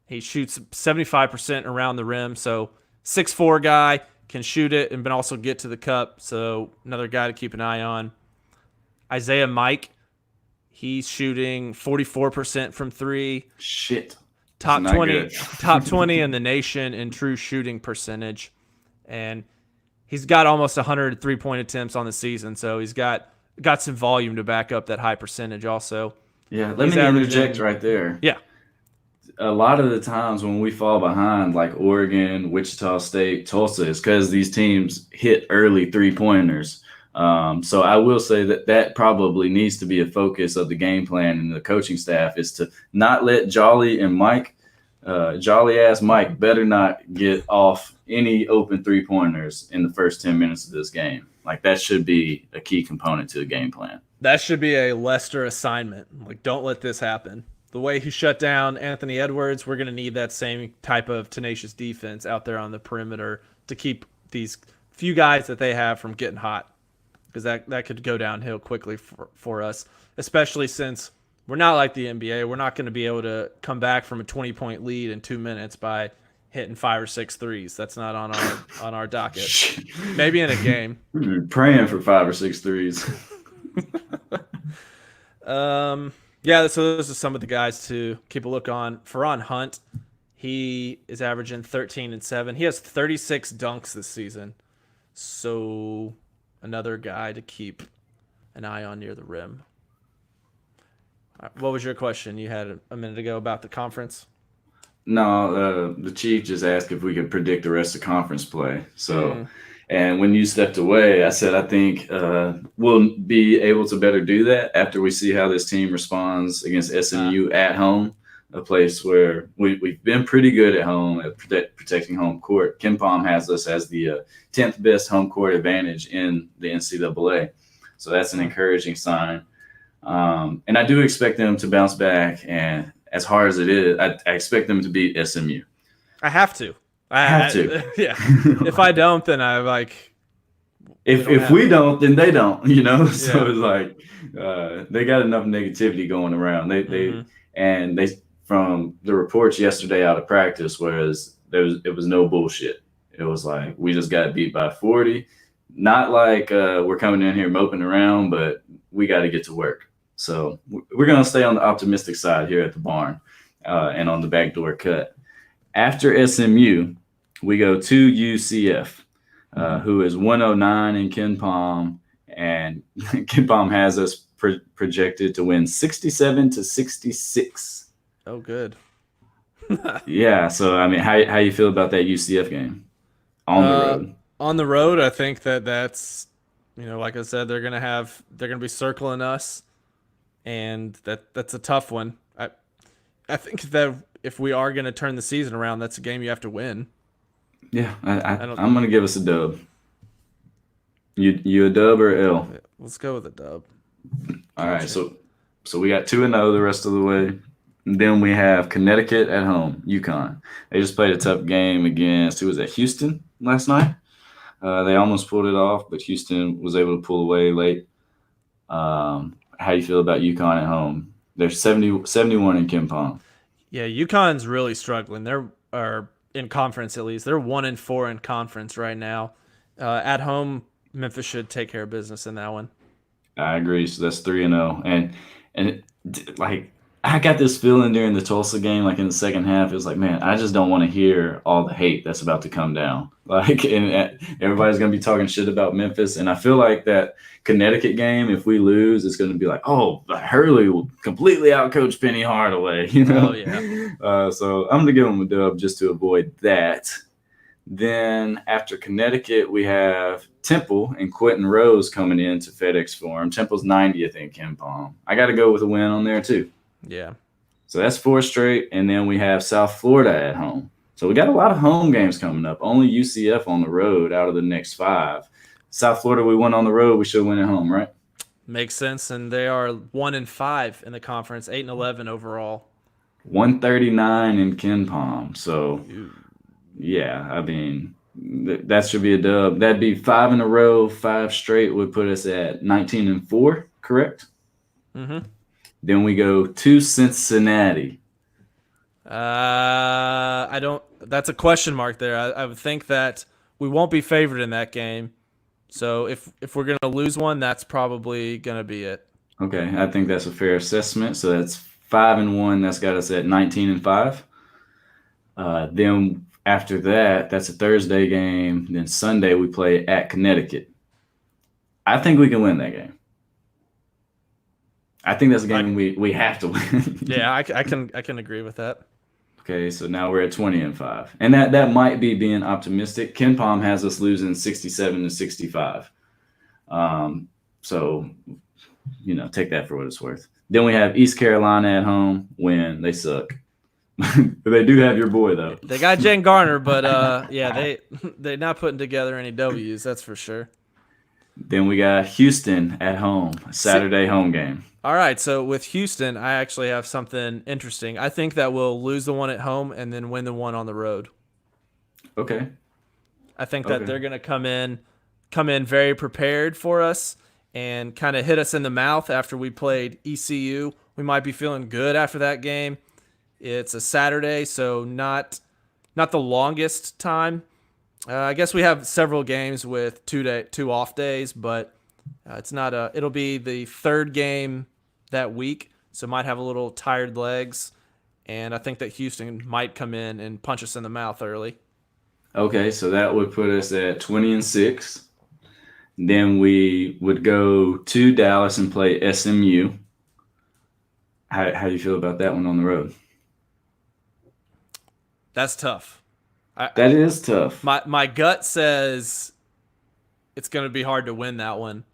He shoots 75% around the rim. So 6'4" guy, can shoot it and also get to the cup. So another guy to keep an eye on. Isaiah Mike, he's shooting 44% from three. Shit. Top 20 in the nation in true shooting percentage. And he's got almost 100 3-point attempts on the season. So he's got some volume to back up that high percentage also. Yeah, let me interject right there. Yeah. A lot of the times when we fall behind, like Oregon, Wichita State, Tulsa, is because these teams hit early three-pointers. So I will say that probably needs to be a focus of the game plan and the coaching staff, is to not let Jolly and Mike, jolly-ass Mike, better not get off any open three-pointers in the first 10 minutes of this game. Like, that should be a key component to the game plan. That should be a Lester assignment. Like, don't let this happen. The way he shut down Anthony Edwards, we're going to need that same type of tenacious defense out there on the perimeter to keep these few guys that they have from getting hot, because that could go downhill quickly for us, especially since we're not like the NBA. We're not going to be able to come back from a 20-point lead in 2 minutes by hitting 5 or 6 threes. That's not on our docket. Maybe in a game. We're praying for 5 or 6 threes. Yeah, so those are some of the guys to keep a look on. Ferron Hunt, he is averaging 13 and 7. He has 36 dunks this season. So another guy to keep an eye on near the rim. What was your question you had a minute ago about the conference? No, the Chief just asked if we could predict the rest of conference play. So, and when you stepped away, I said I think we'll be able to better do that after we see how this team responds against SMU at home, a place where we've been pretty good at home at protecting home court. KenPom has us as the 10th best home court advantage in the NCAA. So that's an encouraging sign. And I do expect them to bounce back, and as hard as it is, I expect them to beat SMU. I have to. I have to. Yeah. If I don't, then I like. If we don't, then they don't. You know. Yeah. So it's like they got enough negativity going around. They from the reports yesterday out of practice, whereas it was no bullshit. It was like we just got beat by 40. Not like we're coming in here moping around, but we got to get to work. So we're going to stay on the optimistic side here at the barn and on the backdoor cut. After SMU, we go to UCF, who is 109 in KenPom, and KenPom has us projected to win 67-66. Oh, good. Yeah. So, I mean, how you feel about that UCF game on the road? On the road, I think that's, like I said, they're gonna be circling us, and that's a tough one. I think that if we are gonna turn the season around, that's a game you have to win. Yeah, I'm gonna give us a dub. You a dub or L? Let's go with a dub. All right, so we got 2-0 the rest of the way. And then we have Connecticut at home, UConn. They just played a tough game against, who was that, Houston last night? They almost pulled it off, but Houston was able to pull away late. How you feel about UConn at home? They're 71 in KenPom. Yeah, UConn's really struggling. They're in conference at least. They're 1-4 in conference right now. At home, Memphis should take care of business in that one. I agree. So that's 3-0, and I got this feeling during the Tulsa game, like in the second half, it was like, man, I just don't want to hear all the hate that's about to come down. And everybody's going to be talking shit about Memphis. And I feel like that Connecticut game, if we lose, it's going to be like, oh, Hurley will completely outcoach Penny Hardaway, Oh, yeah. So I'm going to give them a dub just to avoid that. Then after Connecticut, we have Temple and Quentin Rose coming into FedEx Forum. Temple's 90th in KenPom. I got to go with a win on there too. Yeah. So that's 4 straight, and then we have South Florida at home. So we got a lot of home games coming up. Only UCF on the road out of the next 5. South Florida, we won on the road. We should win at home, right? Makes sense, and they are 1-5 in the conference, 8-11 overall. 139 in KenPom. So, yeah, I mean, that should be a dub. That'd be 5 in a row. 5 straight would put us at 19-4, correct? Mm-hmm. Then we go to Cincinnati. I don't. That's a question mark there. I would think that we won't be favored in that game. So if we're gonna lose one, that's probably gonna be it. Okay, I think that's a fair assessment. So that's 5-1. That's got us at 19-5. Then after that, that's a Thursday game. Then Sunday we play at Connecticut. I think we can win that game. I think that's a game we have to win. Yeah, I can agree with that. Okay, so now we're at 20-5, and that might be being optimistic. KenPom has us losing 67-65. So take that for what it's worth. Then we have East Carolina at home. Win. They suck. But they do have your boy though. They got Jen Garner, but yeah, they're not putting together any W's. That's for sure. Then we got Houston at home. Saturday home game. All right, so with Houston, I actually have something interesting. I think that we'll lose the one at home and then win the one on the road. Okay. I think that they're going to come in very prepared for us and kind of hit us in the mouth after we played ECU. We might be feeling good after that game. It's a Saturday, so not the longest time. I guess we have several games with 2 off days, but it's not it'll be the 3rd game that week, so might have a little tired legs, and I think that Houston might come in and punch us in the mouth early. Okay, so that would put us at 20-6. Then we would go to Dallas and play SMU. How do you feel about that one on the road? That's tough. That is tough. My gut says it's going to be hard to win that one,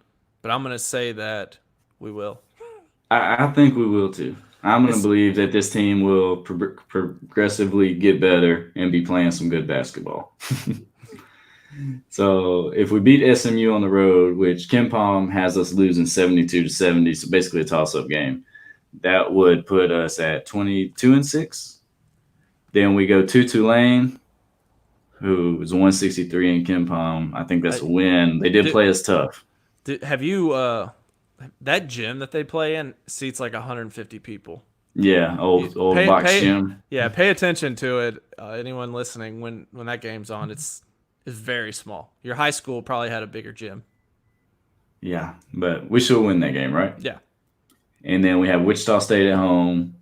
but I'm going to say that we will. I think we will too. I'm going to believe that this team will progressively get better and be playing some good basketball. So if we beat SMU on the road, which KenPom has us losing 72-70, so basically a toss-up game, that would put us at 22-6. Then we go to Tulane, who is 163 in KenPom. I think that's a win. They did play us tough. Have you that gym that they play in seats like 150 people? Yeah, old box gym. Yeah, pay attention to it. Anyone listening, when that game's on, it's very small. Your high school probably had a bigger gym. Yeah, but we should win that game, right? Yeah. And then we have Wichita State at home.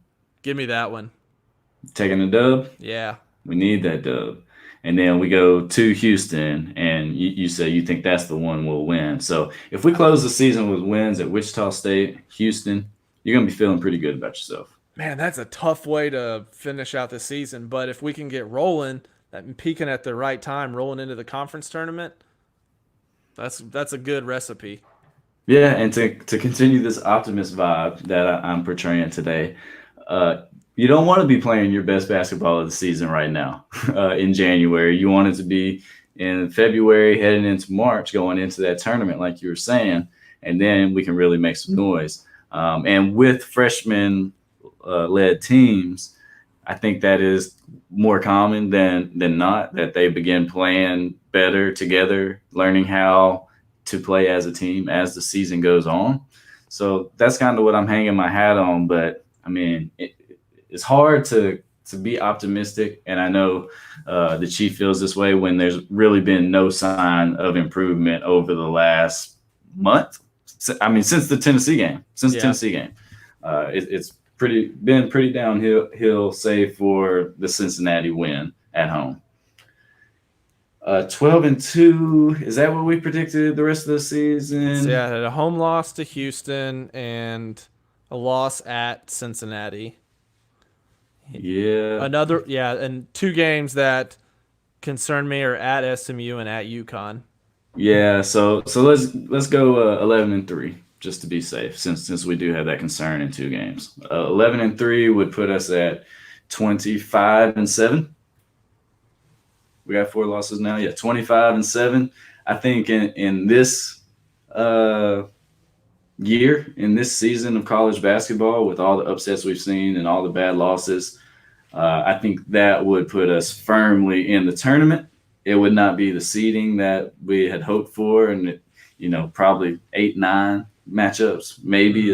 Give me that one. Taking a dub? Yeah. We need that dub. And then we go to Houston, and you say you think that's the one we'll win. So if we close the season with wins at Wichita State, Houston, you're going to be feeling pretty good about yourself. Man, that's a tough way to finish out the season. But if we can get rolling, peaking at the right time, rolling into the conference tournament, that's a good recipe. Yeah, and to continue this optimist vibe that I'm portraying today, you don't want to be playing your best basketball of the season right now in January. You want it to be in February, heading into March, going into that tournament, like you were saying, and then we can really make some noise. And with freshman-led teams, I think that is more common than not, that they begin playing better together, learning how to play as a team as the season goes on. So that's kind of what I'm hanging my hat on. But, I mean, it's hard to be optimistic, and I know the Chief feels this way when there's really been no sign of improvement over the last month. I mean, since the Tennessee game, it's been pretty downhill, save for the Cincinnati win at home. 12-2. Is that what we predicted the rest of the season? So yeah, a home loss to Houston and a loss at Cincinnati. Yeah. And 2 games that concern me are at SMU and at UConn. Yeah, so let's go 11-3 just to be safe, since we do have that concern in 2 games. 11-3 would put us at 25-7. We got 4 losses now. Yeah, 25-7. I think in this uh, year, in this season of college basketball, with all the upsets we've seen and all the bad losses, I think that would put us firmly in the tournament. It would not be the seeding that we had hoped for, and probably 8-9 matchups, maybe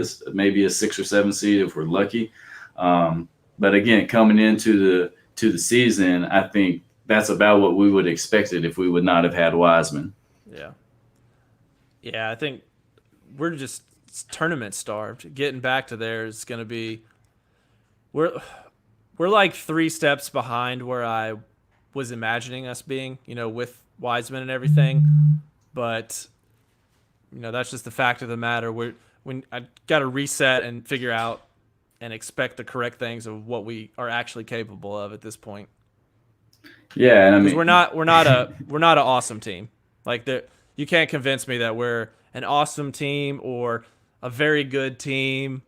a 6 or 7 seed if we're lucky. But again, coming into the season, I think that's about what we would expected if we would not have had Wiseman. Yeah. Yeah, I think we're just tournament starved. Getting back to there is going to be we're we're like 3 steps behind where I was imagining us being, with Wiseman and everything. But that's just the fact of the matter. When I got to reset and figure out and expect the correct things of what we are actually capable of at this point. Yeah, and I Because mean, we're not an awesome team. Like you can't convince me that we're an awesome team or a very good team.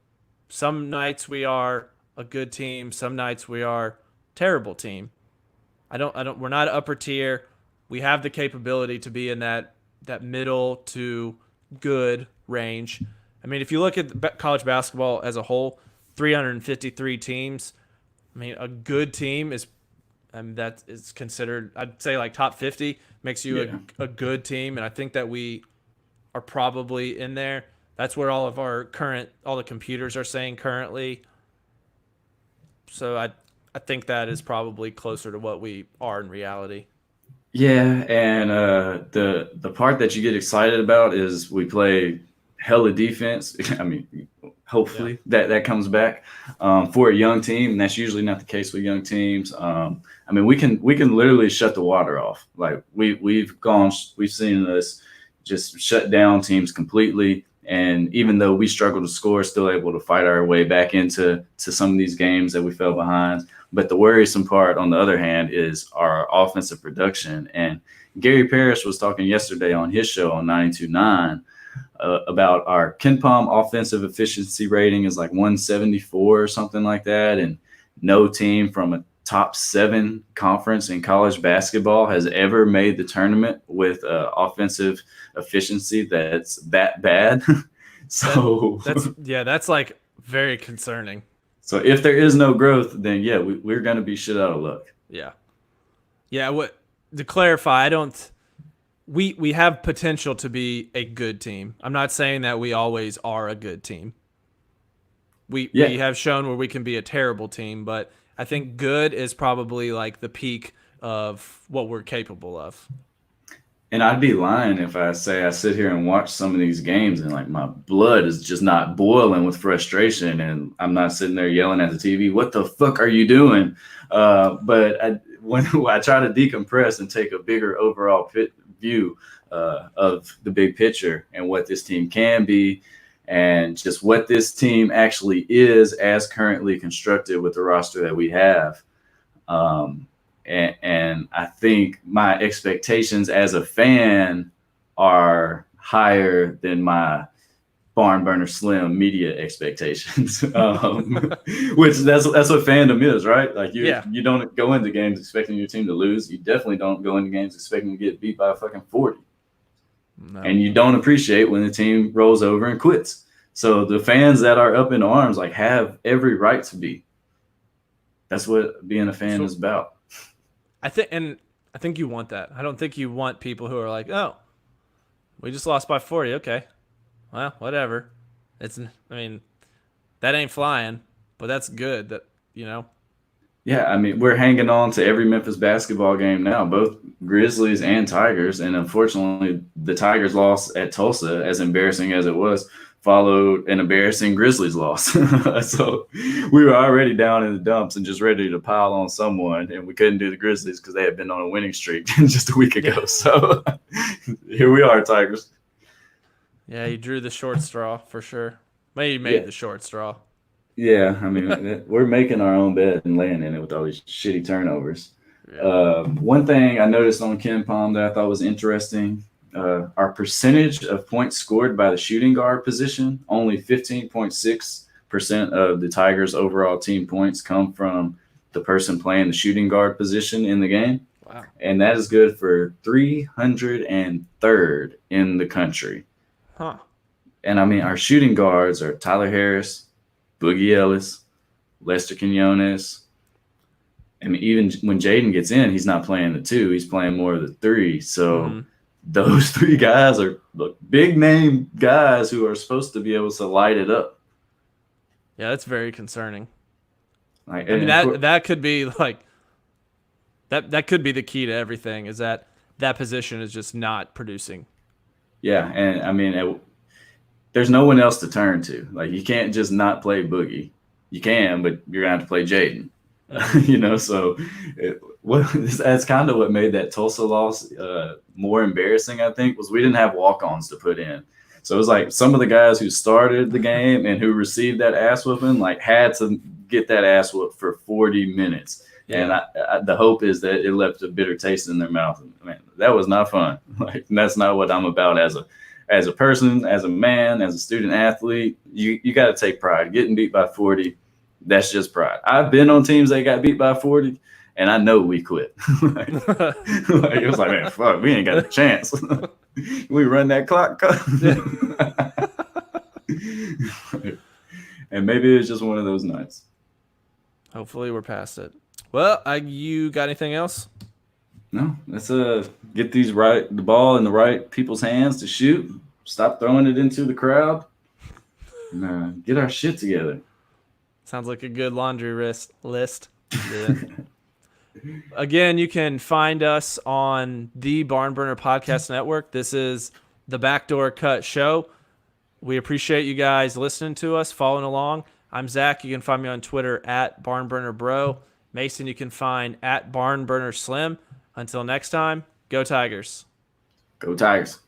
Some nights we are a good team. Some nights we are terrible team. We're not upper tier. We have the capability to be in that middle to good range. I mean, if you look at college basketball as a whole, 353 teams. I mean, a good team is, that is considered, I'd say, like top 50 makes you yeah. a good team, and I think that we are probably in there. That's where all the computers are saying currently. So I think that is probably closer to what we are in reality. Yeah, and the part that you get excited about is we play hella defense. I mean, Yeah. hopefully that comes back for a young team, and that's usually not the case with young teams. I mean, we can literally shut the water off. Like we've seen us just shut down teams completely. And even though we struggle to score, still able to fight our way back into some of these games that we fell behind. But the worrisome part, on the other hand, is our offensive production. And Gary Parrish was talking yesterday on his show on 92.9 about our KenPom offensive efficiency rating is like 174 or something like that. And no team from a top 7 conference in college basketball has ever made the tournament with offensive efficiency that's that bad. So That's like very concerning. so if there is no growth, then yeah, we're going to be shit out of luck. Yeah. Yeah, what to clarify, I don't we have potential to be a good team. I'm not saying that we always are a good team. We Yeah, have shown where we can be a terrible team, but I think good is probably like the peak of what we're capable of. and I'd be lying if I say I sit here and watch some of these games and like my blood is just not boiling with frustration, and I'm not sitting there yelling at the TV, "What the fuck are you doing?" But when I try to decompress and take a bigger overall view of the big picture and what this team can be, and just what this team actually is as currently constructed with the roster that we have. Um, and I think my expectations as a fan are higher than my barn burner slim media expectations, which that's what fandom is, right? Like Yeah. you don't go into games expecting your team to lose. You definitely don't go into games expecting to get beat by a fucking 40. No. And you don't appreciate when the team rolls over and quits. So the fans that are up in arms like have every right to be. That's what being a fan is about. I think you want that. I don't think you want people who are like, "Oh, we just lost by 40. Okay. Well, whatever." I mean, that ain't flying, but that's good that. Yeah, I mean, we're hanging on to every Memphis basketball game now, both Grizzlies and Tigers. And unfortunately, the Tigers loss at Tulsa, as embarrassing as it was, followed an embarrassing Grizzlies loss. So we were already down in the dumps and just ready to pile on someone. And we couldn't do the Grizzlies because they had been on a winning streak just a week ago. Yeah. So here we are, Tigers. Yeah, you drew the short straw for sure. Maybe you made Yeah. the short straw. Yeah, I mean, we're making our own bed and laying in it with all these shitty turnovers. Yeah. One thing I noticed on Ken Palm that I thought was interesting, our percentage of points scored by the shooting guard position, only 15.6% of the Tigers' overall team points come from the person playing the shooting guard position in the game. Wow. And that is good for 303rd in the country. Huh. And I mean, our shooting guards are Tyler Harris, Boogie Ellis, Lester Quinones. I mean, even when Jaden gets in, he's not playing the 2. He's playing more of the 3. So those 3 guys are big name guys who are supposed to be able to light it up. Yeah, that's very concerning. Like, I mean, that could be like that could be the key to everything, is that position is just not producing. Yeah, and I mean, there's no one else to turn to. Like, you can't just not play Boogie. You can, but you're gonna have to play Jaden. So that's kind of what made that Tulsa loss more embarrassing, I think, was we didn't have walk-ons to put in. So it was like some of the guys who started the game and who received that ass whooping, like, had to get that ass whoop for 40 minutes. Yeah. And the hope is that it left a bitter taste in their mouth. Man, that was not fun. Like, that's not what I'm about as a person, as a man, as a student athlete. You got to take pride. Getting beat by 40, that's just pride. I've been on teams that got beat by 40, and I know we quit. It was like, man, fuck, we ain't got a chance. We run that clock. And maybe it's just one of those nights. Hopefully we're past it. Well, you got anything else? No, let's get the ball in the right people's hands to shoot. Stop throwing it into the crowd. And get our shit together. Sounds like a good laundry list. Yeah. Again, you can find us on the Barn Burner Podcast Network. This is the Backdoor Cut Show. We appreciate you guys listening to us, following along. I'm Zach. You can find me on Twitter at BarnBurnerBro. Mason, you can find at BarnBurnerSlim. Until next time, go Tigers. Go Tigers.